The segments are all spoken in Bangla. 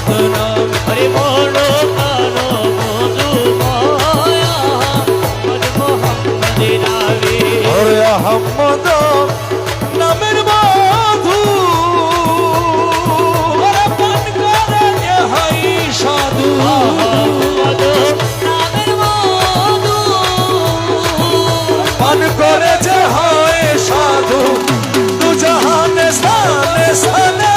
আরে বলো কানো মধু মায়া মোহাম্মদের নামে ওরে আহম্মদ নামের মধু ওরে পান করে যে হয় সাধু নামের মধু পান করে যে হয় সাধু দু জাহানে স্থানে স্থানে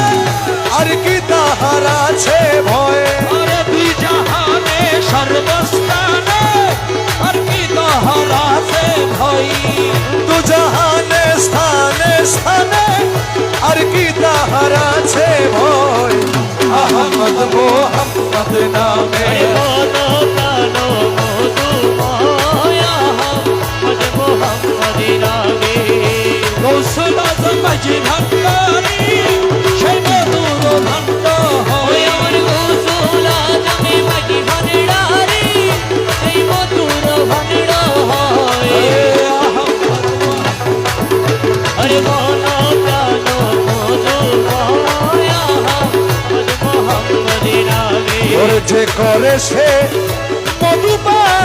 আর কি তাহার আছে ভয় আরে দুই জাহানে সর্বস্থানে আর কি তাহার আছে ভয় দু জাহানে স্থানে স্থানে আর কি তাহার আছে ভয় আহমদ মোহাম্মদ নামে বলো কানো মধু মায়া মোহাম্মদের নামে কৌশল মাঝি ভান্ডারি সেই মধুর ভান্ড হয় আমার কৌশল মাঝি ভান্ডারি সেই মধুর ভান্ড হয় আরে বলো কানো মধু মায়া মোহাম্মদের নামে ওরে যে করে সে মধুপান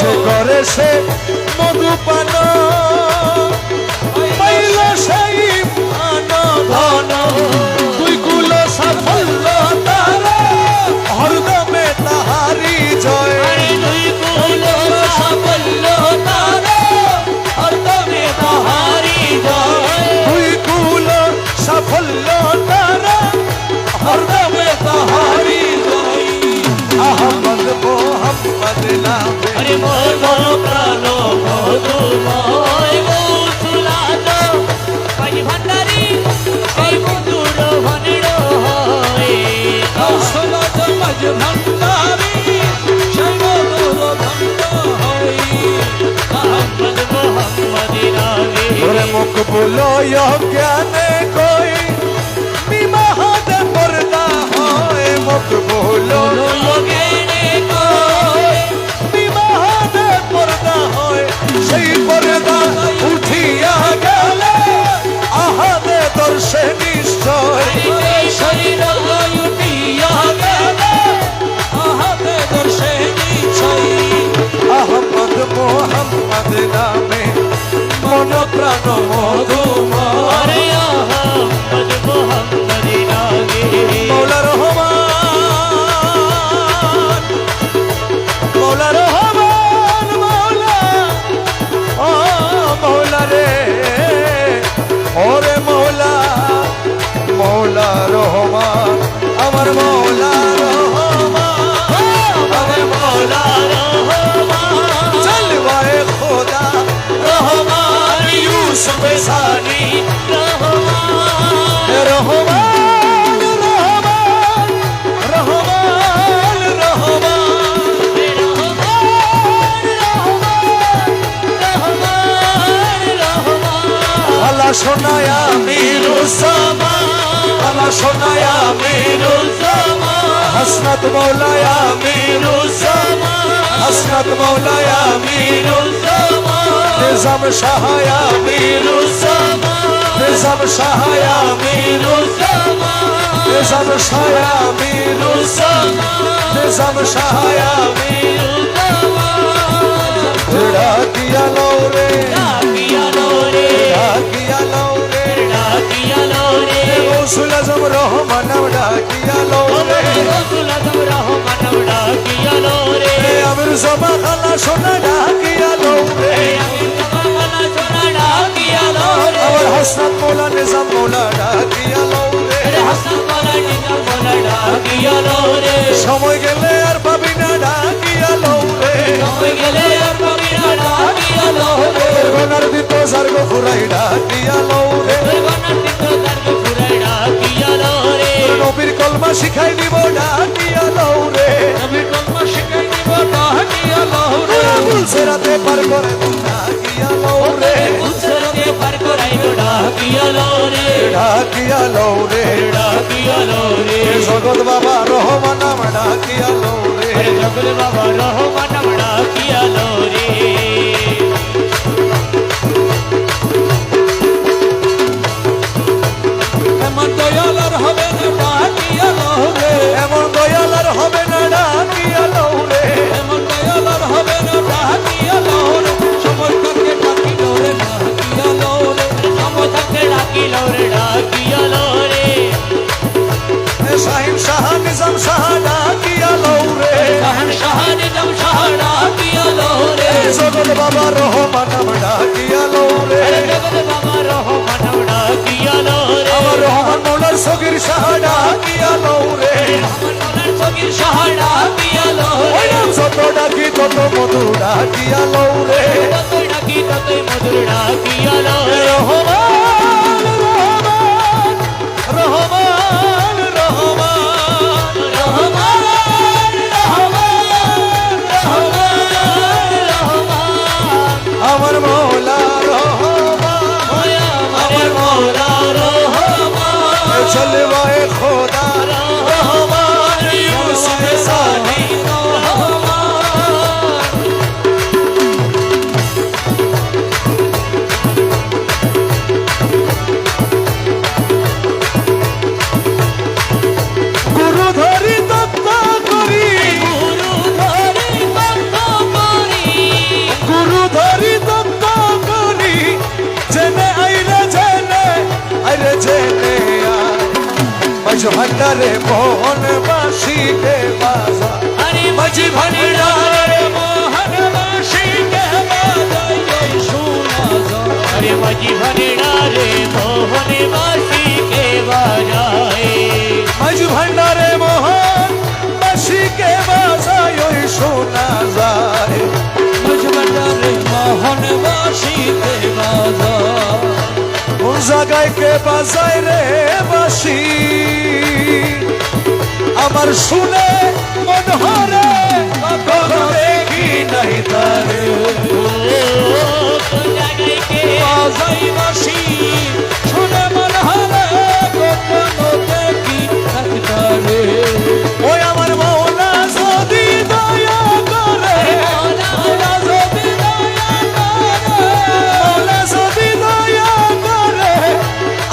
যে করে সে মধুপান পাইল সেই পান ধন দুই কুল সাফল্য তার হরদমে তাহারি জয় আরে দুই কুল সাফল্য তারে হরদমে তাহারি জয় দুই কুল সাফল্য তার হরদমে তাহারি জয় আহমদ মোহাম্মদ নামে আরে বলো কানো মধু ময় কৌশলাদ মাঝি ভান্ডারি সেই মধুর ভান্ড হয় কৌশলাদ মাঝি ভান্ডারি সেই মধুর ভান্ড হয় মোহাম্মদ মোহাম্মদের নামে ওরে মুখ বুলয় জ্ঞানে কই বিবাহদ পর্দা হয় মুখ বুলয় লোকেনে কয় বিবাহদ পর্দা হয় সেই পর্দা উঠিয়া গেলে আহাদে দর্শে নিশ্চয় এই শরীর উঠিয়া গেলে আহাতে দর্শে নিশ্চয় আহমদ মোহাম্মদ নামে মন প্রাণ মধুময় আরে আহমদ মোহাম্মদের নামে মৌলা রহমান মৌলা রহমান মৌলা ও মৌলা রে ওরে মৌলা মৌলা রহমান আমার মৌলা রহমান আমার মৌলা রহমান চলবায়ে খোদা রহমান ইউসুফ সানি রহমান রহমান রহমান রহমান রহমান আল্লাহ শোনায় আমিরুজ্জামান আল্লাহ শোনায় আমিরুজ্জামান হাসনাত মৌলায় আমিরুজ্জামান হাসনাত মৌলায় আমিরুজ্জামান নিজাম শাহায় আমিরুজ্জামান নিজাম শাহায় আমিরুজ্জামান নিজাম শাহায় আমিরুজ্জামান নিজাম শাহায় আমিরুজ্জামান ডাকিয়া লও রে ডাকিয়া লো রে ডাকিয়া লও রে ডাকিয়া লো রে গৌসুল আজম রহমান ডাকিয়া লও রে রসুল আজম রহমান ডাকিয়া লো রে আমির জমা খালা সোনা ডাকিয়া লও রে বাংলা সোনা ডাকিয়া লো রে আমার হাসনাত মৌলা নিজাম মৌলা ডাকিয়া লও রে হাসান বলা নিজাম বলা ডাকিয়া লো রে সময় গেলে আর পাবি না ডাকিয়া লও রে সময় গেলে আর পাবি না ডাকিয়া লো রে গনার দিত সার্গ ফুরাই ডাকিয়া লও রে গনার দিত তার ফুরাই ডাকিয়া লো রে নবীর কলমা শিখাই দিব ডাকিয়া লও রে নবীর কলমা শিখাই দিব ডাকিয়া লো রে বলছে রাতে পার করে ডাকিয়া লও রে উৎসরতে পার করাইব ডাকিয়া লো রে ডাকিয়া লও রে ডাকিয়া লো রে জগৎ বাবা রহমান নাম ডাকিয়া লও রে হরে জগৎ বাবা রহমান নাম ডাকিয়া লো রে ডাকিয়া লৌরে যতই ডাকি ততই মধুর ডাকিয়া লয় রহমান রহমান রহমান রহমান রহমান রহমান রহমান রহমান আমার মৌলা রহমান আমার মৌলা রহমান জলওয়ায়ে খোদা রহমান ইউসুফ সানি গুরু ধরি তত্ত্ব করি গুরু ধরে কত করি গুরু ধরি তত্ত্ব করি জেনে আইরে জেনে মাঝ ভান্ডারে মোহন বাসিকে বাজা আরে মাঝি ভান্ডারে মোহন বাসিকে বাজাই শোনা যায় আরে মাঝি ভান্ডারে মোহন বাসিকে বাজায় মাঝ ভান্ডারে মোহন বাসিকে বাজায় ওই শোনা যায় মাঝ ভান্ডারে মোহন বাসিকে বাজায় কোন জায়গায় কে বাজায় রে বাসি আমার শুনে মন হরে কখনো দেখি নাই তারে কোন জায়গায় কে বাজাই বাসি শুনে মন হরে কখনো দেখি নাই তারে ওই আমার মৌলা যদি দয়া করে মৌলা যদি দয়া করে মৌলা যদি দয়া করে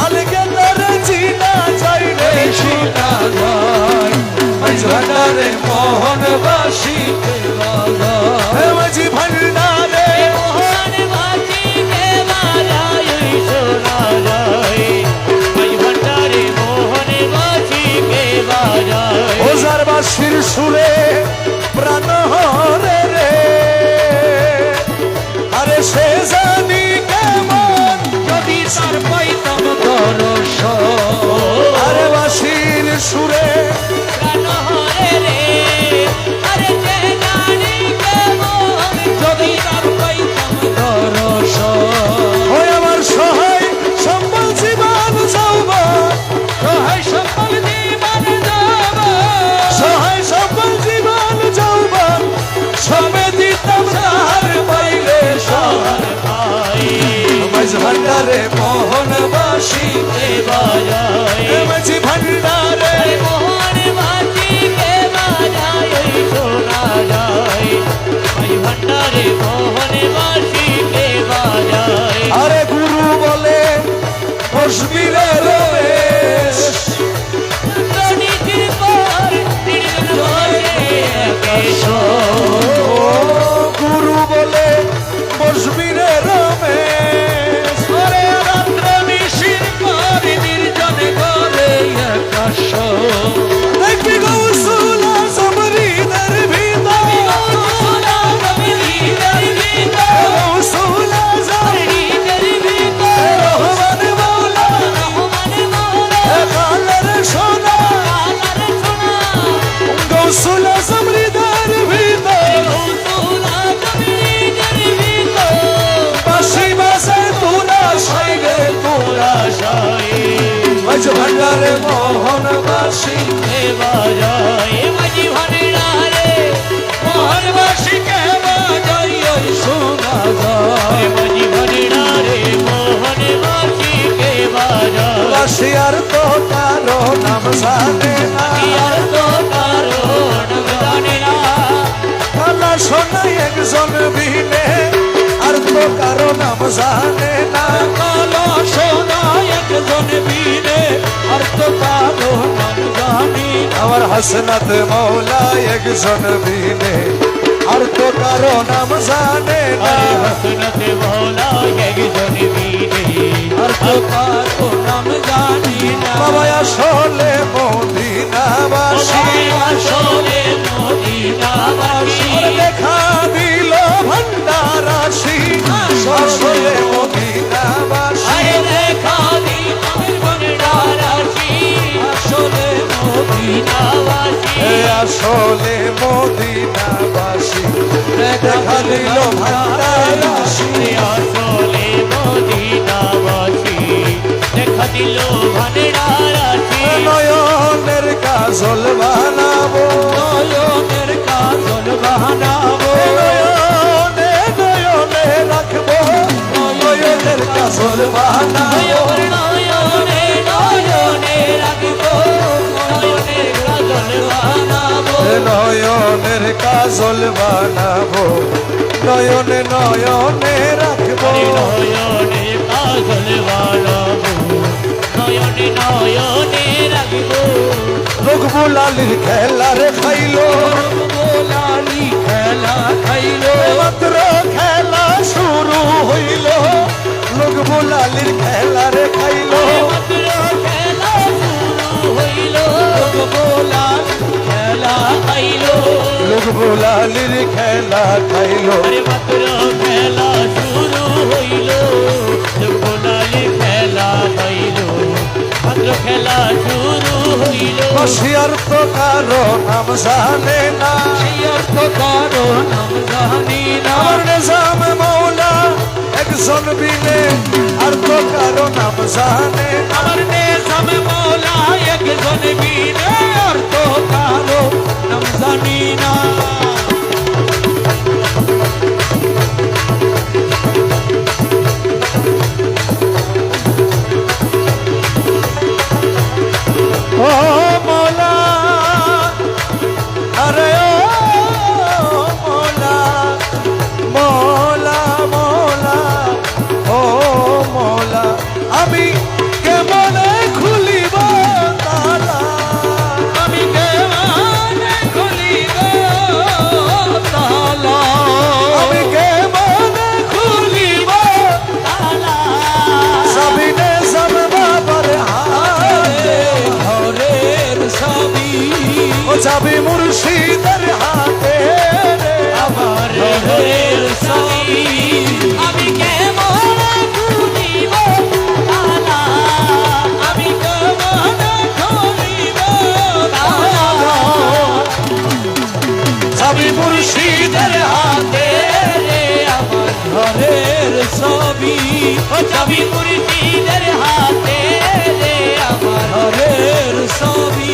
আলগে তারে চিনা যাই রে চিনা যায় মাঝ ভান্ডারে মোহন বাসিকে বাজায় মাঝি ভান্ডারে মোহন বাসিকে বাজায় শোনা যায় মাঝ ভান্ডারে মোহন বাসিকে বাজায় ওজার বাসির সুরে প্রাণ হরে রে আরে সে জানি কেমন যদি তার পাইতাম দর্শন আরে বাসির সুরে প্রাণ হরে রে আরে যে জানি কেমন যদি তার পাইতাম দর্শন ওই আমার সহায় সম্বল জীবন যৌবন সহায় সম্বল জীবন যাব সহায় সম্বল জীবন যৌবন সবে দিতাম তাহার পাইলে সহায় পাই মাঝ ভান্ডারে মোহন বাসিকে বাজায় মাঝি ভান্ডারে মোহন বাসিকে বাজায় শোনা যায় মাঝ ভান্ডারে মোহন বাসিকে বাজায় আরে গুরু বলে বসবি রে রমেশ প্রণীতির পর নির্জন বসে কেশব ও গুরু বলে বসবি রে রমেশ ওরে রাত্র নিশির পর নির্জন করে আকাশ দেখবি গৌসুল আজম হৃদয়ের ভিতর গৌসুল আজম রহমান মৌলা কালের সোনা গৌসুল আজম হৃদয়ের ভিতর বাসি বাসে তোরা সাইগে তোরা মাঝ ভান্ডারে মোহন বাসি শোনা যায় বাসি আর তো কারো নাম জানে না কালা শোনা একজন বিনে আর তো কারো নাম জানে না কালো সোনা একজন বীরে আর তো কালো নাম জানি আমার হাসনাত মৌলা একজন বিনে আর তো কারো নাম জানে না হসনতে মৌলা একজন বীরে আর তো কালো নাম জানি না বাবা আসলে মদিনাবাসী আসলে মদিনাবাসী দেখা দিল ভণ্ডারাসী আসলে মদিনাবাসী আরে দেখা দি আমার বনডারাসী আসলে মদিনাবাসী আসলে মদিনাবাসী দেখা দিল ভান্ডারাশি আসলে মদিনাবাসী দেখা দিল ভান্ডারাশি নয়নের কাজল বানাবো নয়নের কাজল বানাবো নয়নে নয়নে রাখবো নয়নের কাজল বানাবো নয়নে নয়নে রাখবো নয়নের কাজল বানাবো নয়নের কাজল বানাবো নয়নে নয়নে রাখবো নয়নে কাজল বানাবো নয়নে নয়নে রাখবো রঘুবুলালির খেলারে খাইলো গোলালি খেলা খাইলো মাত্র খেলা শুরু হইল রঘুবুলালির খেলারে খাইলো মাত্র খেলা শুরু হইল গোলালি খেলা খাইলো রঘুবুলালির খেলা খাইলো আরে মাত্র খেলা শুরু হইল গোলালি খেলা খাইলো মাত্র খেলা শুরু হইল বসিয়ার তো কারো নাম জানে না সেই অর্থ কারো নাম জানি না আমার নিজাম মৌলা একজন বিনে আর তো কারো নাম জানে না আমার নিজাম মৌলা একজন বিনে আর তো কারো নাম জানি না ও মৌলা আরে ও মৌলা মৌলা মৌলা ও মৌলা আমি কেমনে খুলিব তালা আমি কেমনে খুলিব তালা আমি কেমনে খুলিব তালা সাবিনে সব বাবার হাতে ঘরের ছবি ও যাবি মুর্শিদের হাতে রে আমার ঘরের ছবি আমি কেমনে খুলিব তালা আমি কেমনে খুলিব তালা যাবি মুর্শিদের হাতে রে আমার ঘরের ছবি ও চাবি মুর্শিদের হাতে রে আমার ঘরের ছবি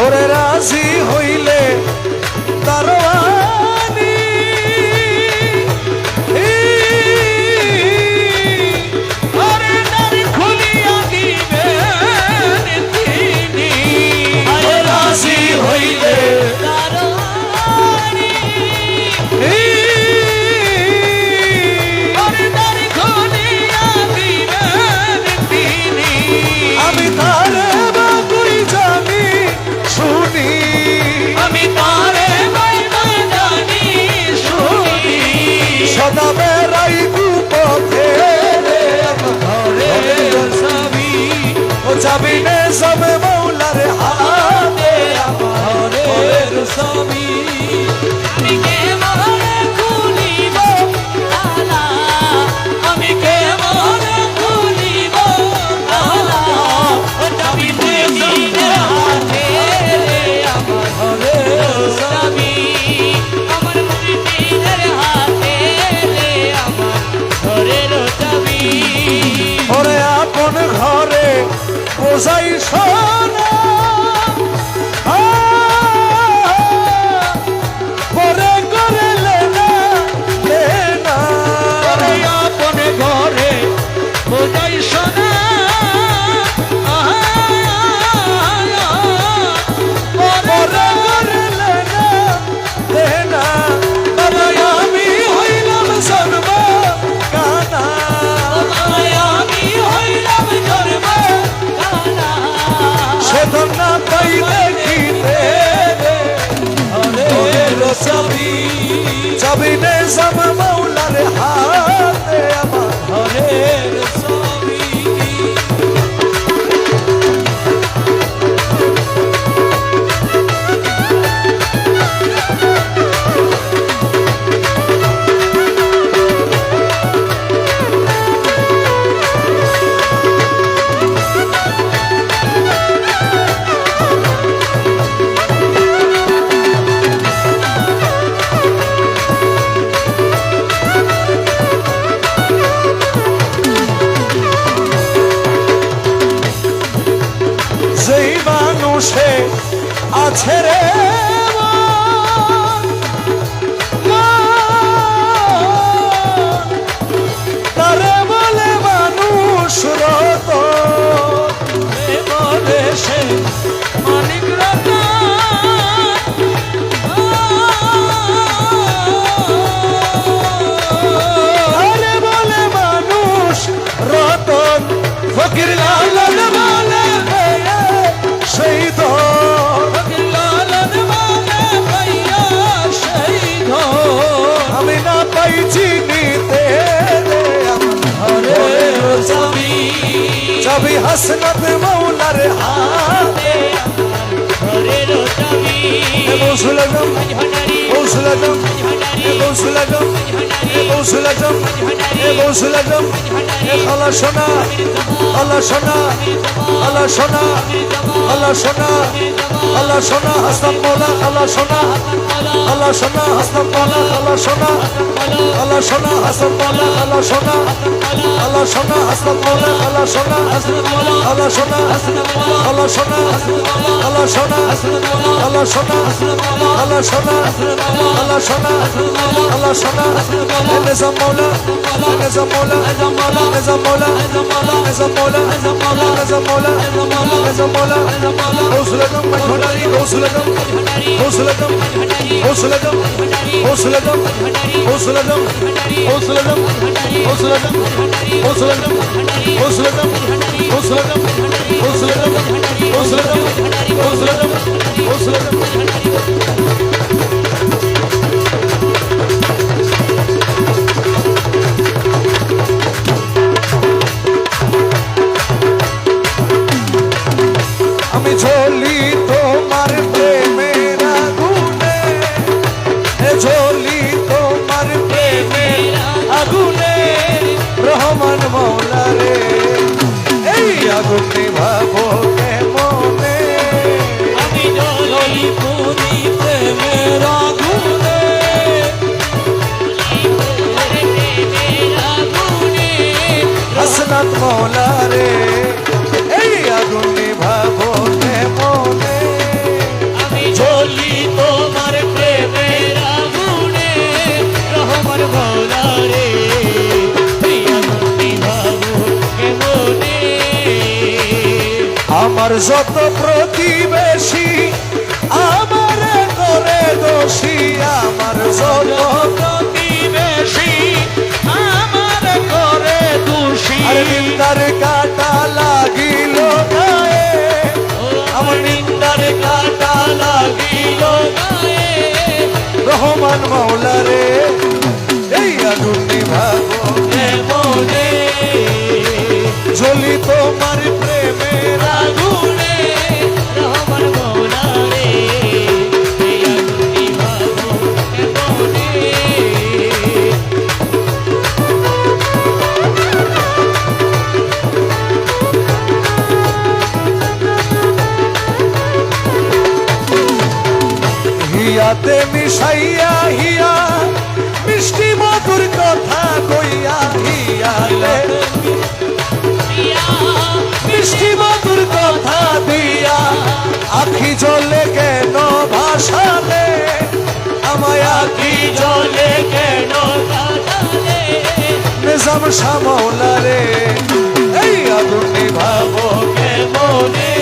ওরে রাজি হইলে দারোয়ানি আরে দ্বার খুলিয়া দিবেন তিনি আরে রাজি হইলে দারোয়ানি আরে দ্বার খুলিয়া দিবেন তিনি আমি তারে বাবুই জানি শুনি আমি তারে বাইবা জানি শুনি সদা বেড়াই দুপথে রে ঘরের ছবি ও যাবি নে সব মৌলার হাতে আমার ঘরের ছবি আমি কেমনে খুলিব তালা আমি কেমনে খুলিব তালা ও চাবি মুর্শিদের হাতে রে আমার ঘরের ছবি আমার মুর্শিদের হাতে রে আমার ঘরের ছবি ওরে আপন ঘরে বোঝাই সোনা পরে করে লেনা লেনা ওরে আপন ঘরে বোঝাই সোনা পরে করে লেনা লেনা বাবা আমি হইলাম জন্ম কানা আমি হইলাম জন্ম কানা নিজাম মাওলার হাতে আমার ঘরের ছবি যেই মানুষে আছে রে মন, মন, তারে বলে মানুষ রতন। বলে সে মানিক তারে বলে মানুষ রতন। ফকির লালন বলে সেই ধন। লালন বলে ভাইয়া সেই ধন আমি না পাই চিনিতে রে আমার ঘরের ছবি চাবি হাসনাত মাওলার হাতে। ঘরের ছবি গৌসুলগম গৌসুলগম গৌসুলগম গৌসুলগম গৌসুলগম আল্লাহ সোনা আল্লাহ সোনা আল্লাহ সোনা আল্লাহ সোনা আল্লাহ সোনা হাসনাত মাওলা আল্লাহ সোনা আল্লাহ সোনা হাসনাত মাওলা আল্লাহ সোনা আল্লাহ সোনা হাসনাত মাওলা আল্লাহ সোনা আল্লাহ সোনা হাসনাত মাওলা আল্লাহ সোনা আল্লাহ সোনা আল্লাহ সোনা আল্লাহ সোনা আল্লাহ সোনা আল্লাহ সোনা আল্লাহ সোনা আল্লাহ সোনা নিজাম মাওলা নিজাম মাওলা নিজাম মাওলা নিজাম মাওলা নিজাম মাওলা নিজাম মাওলা গৌসুলগম মজহরি গৌসুলগম গৌসুলগম গৌসুলগম গৌসুলগম গৌসুলগম গৌসুলগম গৌসুলগম গৌসুলগম গৌসুলগম গৌসুলগম গৌসুলগম গৌসুলগম গৌসুলগম গৌসুলগম আমি ঝোলি তোমার প্রেমের আগুনে ঝোলি তোমার প্রেমের আগুনে রহমান মৌলা রে এই আগুন নিভাবো কেমনে আমি জ্বলি পুরি প্রেমের আগুনে হাসনাত মৌলা রে এই আগুন নিভাবো কেমনে আমি জ্বলি তোমার প্রেমের আগুনে রহমান মৌলা রে এই আগুন নিভাবো কেমনে আমার যত প্রতিবেশী আমার করে দোষী আমার যত প্রতিবেশী আমার করে দোষী আর নিন্দার কাটা লাগিল গায়ে আমার নিন্দার কাটা লাগিল গায়ে রহমান মাওলা রে এই আগুন নিভাবো কেমনে জ্বলি তোমার প্রেমের আগুনে রহমান মৌলা রে এই আগুন নিভাবো কেমনে হিয়াতে মিশাইয়া হিয়া মিষ্টি মধুর কথা কইয়া হিয়াতে মিষ্টি মধুর কথা দিয়া আখি জলে কেন ভাসালে আমায় আখি জলে কেন কাটালে নিজাম শামৌলা রে এই আগুন নিভাবো কেমনে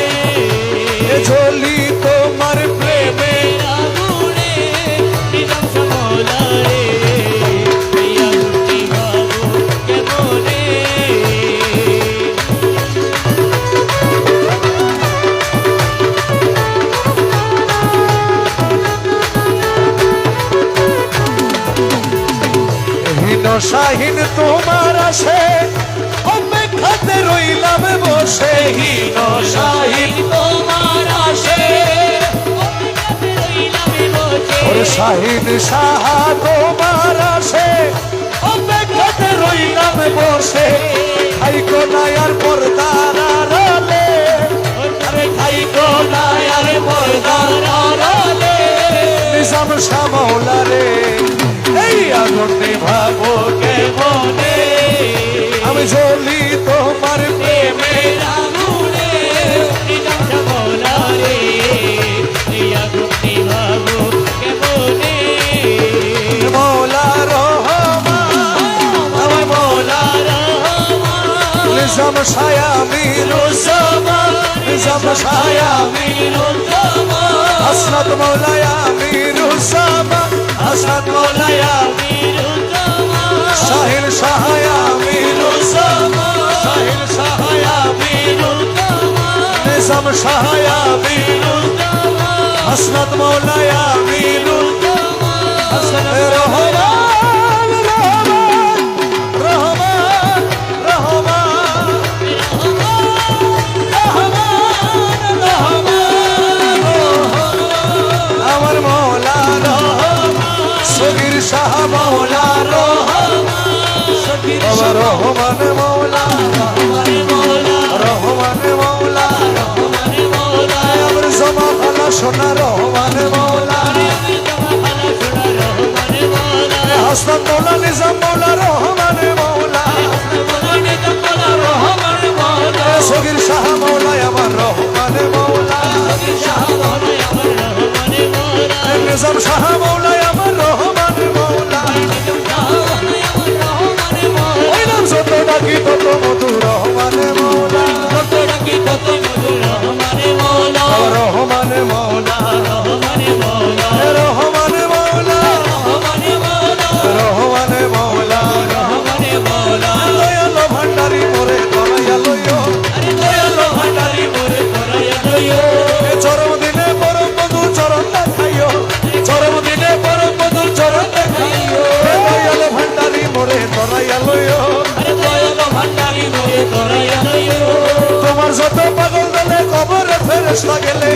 ঝোলি তোমার প্রেমে আগুনে নিজাম মৌলা রে এই আগুন নিভাবো কেমনে শাহীন তোমার আসে অপেক্ষাতে রইলাম বসে হীন শাহীন তোমার আসে অপেক্ষাতে রইলাম বসে ওর শাহীন সাহা তোমার আসে অপেক্ষাতে রইলাম বসে আইকো নায়ার পর্দার আড়ালে আরে খাইকো না আরে পর্দার আড়ালে নিজাম শাহ মৌলা রে এই আগুন নিভাবো কেমনে আমি জ্বলি তোমার প্রেমের আগুনে নিজাম শাহ মৌলা রে এই আগুন নিভাবো কেমনে মৌলা রহমান আমার মৌলা নিজাম শাহ আমিরুজ্জামান নিজাম শাহ আমিরুজ্জামান হাসনাত মৌলা আমিরুজ্জামান হাসনাত মৌলা আমিরুজ্জামান শাহিন শাহ আমিরুজ্জামান শাহিন শাহ আমিরুজ্জামান নিজাম শাহ আমিরুজ্জামান হাসনাত মৌলা আমিরুজ্জামান হাসনাত রহমান রহমান রহমান আমার মৌলা সগীর শাহ মৌলা বাবা রহমান মৌলা রহমান মৌলা আমার জমা ভালা সোনা রহমান মৌলা হাসনাত মৌলা নিজাম মৌলা রহমান মৌলা সগীর শাহ মৌলা আমার রহমান মৌলা নিজাম শাহ মৌলা আমার রহমান মৌলা ওই নাম যত ডাকি তত মধু রহমান মৌলা রহমান মৌলা রহমান মৌলা রহমান মৌলা দয়ালো ভান্ডারি মোরে দয়ালো চরম দিনে পরম বধু চরণ দেখাইও চরম দিনে পরম বধু চরণ দেখাইও দয়ালো ভান্ডারি মোরে দয়ালো তোমার যত পাগল দলে কবরে ফেরেশতা গেলে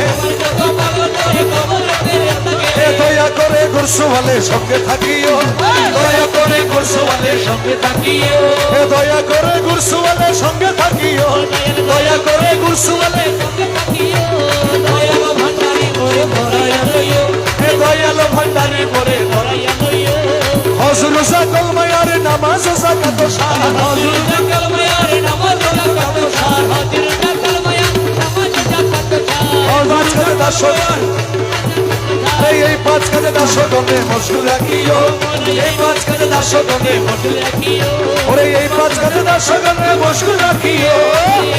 এ দয়া করে গুরসুওয়ালে সঙ্গে থাকিও দয়া করে গুরসুওয়ালে সঙ্গে থাকিও এ দয়া করে গুরসুওয়ালে সঙ্গে থাকিও দয়া করে গুরসুওয়ালে সঙ্গে থাকিও দয়ালো ভান্ডারি মোরে ধরায়া লইও এ দয়ালো ভান্ডারি মোরে ধরায়া লইও হজর জাকাল মায়ার নামাজ জাকাত শাহ হযুর জাকাল মায়ার নামাজ জাকাত সার হযুর জাকাল মায়ার নামাজ জাকাত সার পাঁচ কাজে দাসো এই পাঁচ কাজে দাসো গনে মশগুল রাখিও এই পাঁচ কাজে দাসো গনে মশগুল রাখিও ওরে এই পাঁচ কাজে দাসো গনে মশগুল রাখিও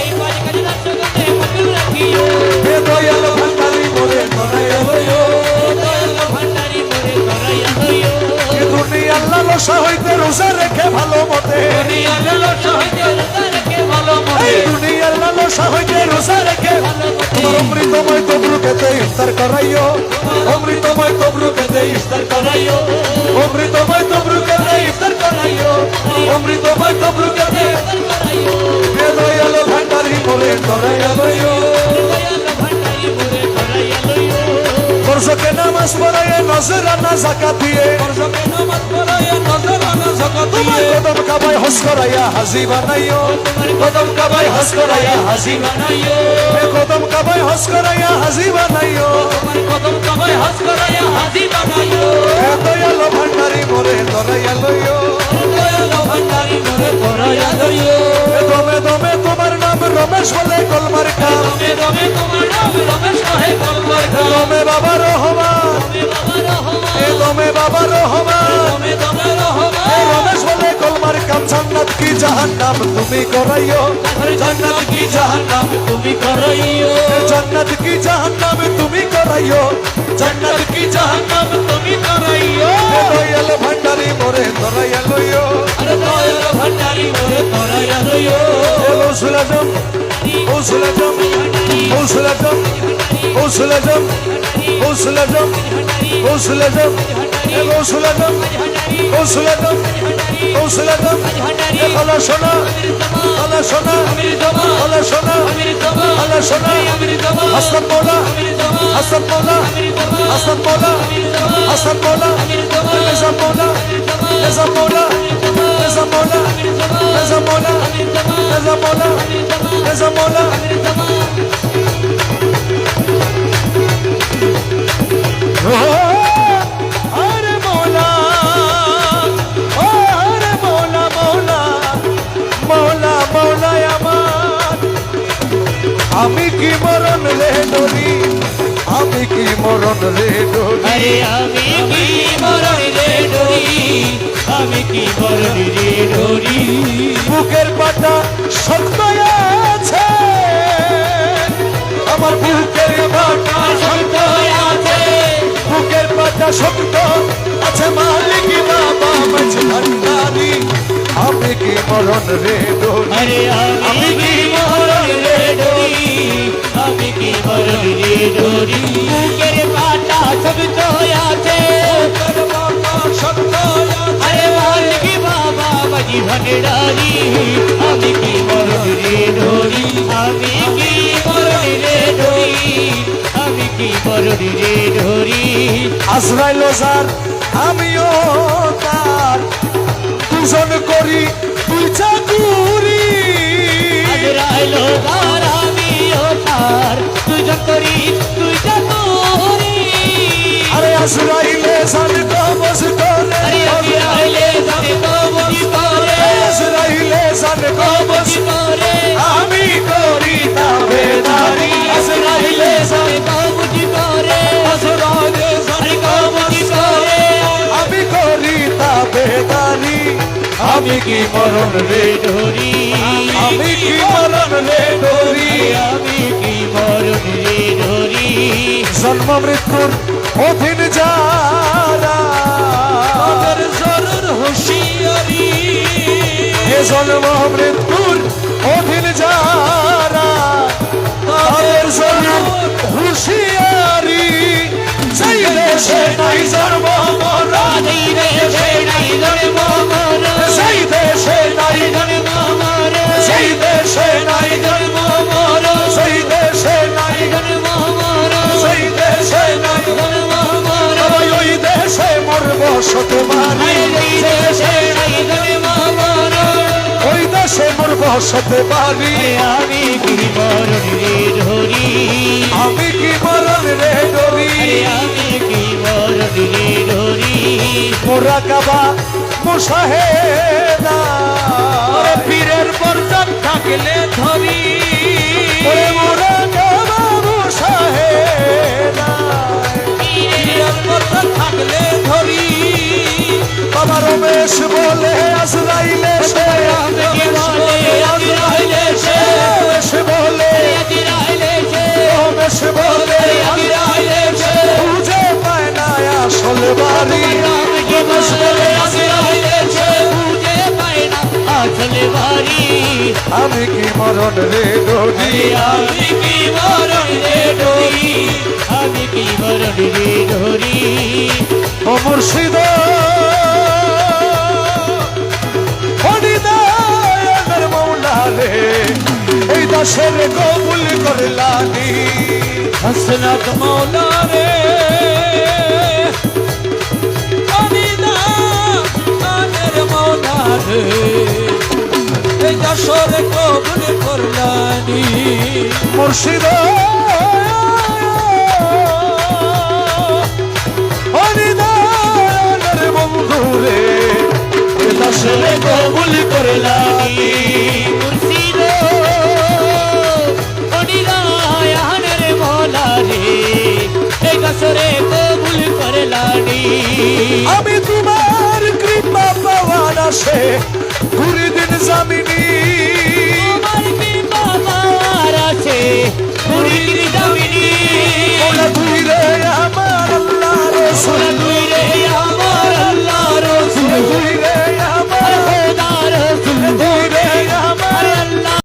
এই পাঁচ কাজে দাসগণে মশগুল রাখিও হে দয়ালো ভান্ডারি মোরে ধরাইয়া লইও দয়ালো ভান্ডারি মোরে ধরায়া লইও এ দুনিয়া আল্লাহ লসা হইতে রোজা রেখে ভালো মতে দুনিয়া লস হইতে রোজা রেখে ভালো মতে এই দুনিয়া আল্লাহ লসা হইতে রোজা রেখে তোমার অমৃতময় তবরুকেতে ইফতার করাইও অমৃতময় তবরুকেতে ইফতার করাইও অমৃতময় তবরুকেতে ইফতার করাইও অমৃতময় তবরুকেতে করাইও হে দয়ালো ভান্ডারি মোরে ধরাইয়া লইও দয়ালো ভান্ডারি মোরে ধরায়া লইও ফরজকে নামাজ পড়াইয়া নজরানা যাকাত দিয়ে ফরজকে নামাজ পড়ায়া নজরানা যাকাত তোমার দিয়ে কদম কাবায় হজ করাইয়া হাজি বানাইও কদম কাবায় হজ করাইয়া হাজি বানাইও হে কদম কাবায় হজ করাইয়া হাজি বানাইও তোমার কদম কাবায় হজ করাইয়া হাজি বানাইও হে দয়ালো ভান্ডারি মোরে ধরাইয়া লইও দয়ালো ভান্ডারি মোরে ধরায়া লইও হে দমে দমে তোমার নাম রমেশ বলে কলমার কাম দমে দমে তোমার নাম রমেশ কহে কলমার হে দমে বাবা রহমান বাবা রহমান হে দমে বাবা রহমান দমে দমে রহমান হে রমেশ বলে কলমার কাম জান্নাত কি জাহান্নাম তুমি করাইও জান্নাত কি জাহান্নাম তুমি করাইও জান্নাত কি জাহান্নাম তুমি করাইও জান্নাত কি জাহান্নাম তুমি করাইও হে দয়ালো ভান্ডারি মোরে ধরাইয়া লইও আরে দয়ালো ভান্ডারি মোরে ধরায়া লইও হে গৌসুল আজম গৌসুল আজম গৌসুল আজম গৌসুল আজম গৌসুল আজম গৌসুল আজম হে গৌসুল আজম গৌসুল আজম কৌশল আদম খালা সোনা খালা সোনা খালা সোনা খালা সোনা হাসান মৌলা হাসান মৌলা হাসান মৌলা হাসান মৌলা নিজাম মৌলা নিজাম মৌলা নিজাম মৌলা নিজাম মৌলা নিজাম মৌলা নিজাম মৌলা আরে মৌলা ও আরে মৌলা মৌলা মৌলা মৌলা আমার আমি কি মরণ রে ডরি আমি কি মরণ রে ডরি আরে আমি কি মরণ রে ডরি আমি কি মরণ রে ডরি বুকের পাটা শক্ত আছে আমার বুকের পাটা শক্ত আছে বুকের পাটা শক্ত আছে মালিক বাবা মাঝ ভান্ডারি আমি কি মরণ রে ডরি আরে আমি কি মরণ রে ডরি আমি কি মরণ রে ডরি বুকের পাটা শক্ত আছে আরে মালিক বাবা মাঝি ভান্ডারি আমি কি মরণ রে ডরি আমি কি মরণ রে ডরি আমি কি মরণ রে ডরি আজরাইল স্যার আমিও তার দুজন করি দুই চাকুরি আজরাইলো তার আমিও তার দুজন করি দুইটা করি আরে আজরাইলে স্যার কবজ করে আরে আজরাইলে যাবে কবজি করে আজরাইলে স্যার কবজ কবজি করে আমি করি তাবেদারি আজরাইলে যাবে কবজি করে আজরাইলে স্যার আরে কবজি করে আমি করি তাবেদারি আমি কি মরণ রে ধরি আমি কি মরণ রে ডরি আমি কি মরণ রে ধরি জন্ম মৃত্যুর অধীন যারা তাদের জরুর হুঁশিয়ারি এ জন্ম মৃত্যুর অধীন যারা তাদের জন্য হুঁশিয়ারি সেই দেশে নাই জন্ম মরণ এই দেশে নাই জন্ম মরণ সেই দেশে নাই জন্ম মরণ সেই দেশে নাই জন্ম মরণ সেই দেশে নাই জন্ম মরণ সেই দেশে নাই জন্ম মরণ ওই দেশে মরব শতবারি এই দেশে নাই জন্ম মরণ ওই দেশে মরব শতবারি আমি কি মরণ রে ধরি আমি কি মরণ রে ডরি আমি কি মরণ রে ধরি মোরাকাবা মুশাহেদা পীরের বরদান থাকলে ধরি ওরে মোরাকাবা মুশাহেদা পীরের বরদান থাকলে ধরি বাবা রমেশ বলে আজরাইলে সে আমাকে বলে আজরাইলে সে রমেশ বলে আজরাইলে সে রমেশ বলে আজরাইলে সে খুঁজে পায় না আসল বাড়ি আমাকে বলে আজরাইলে সে খুঁজে পায় না আসল বাড়ি আমি কি মরণ রে ডরি আমি কি মরণ রে ধরি আমি কি মরণ রে ধরি ও মুর্শিদ হরিদায়নের মৌলা রে এই দাসের কবুল করলানি হসনত মৌলা রে অনিদানের মৌলা রে এই যশোরে কবুল করলানি মুর্শিদ হরিদায়নের বন্ধু রে এই দাসের কবুল করলানি মুর্শিদ অনিদানের মৌলা রে এই যশোরে কবুল করলানি আমি তোমার কৃপা পাওয়ার আসে ঘুরি দিন জামিনী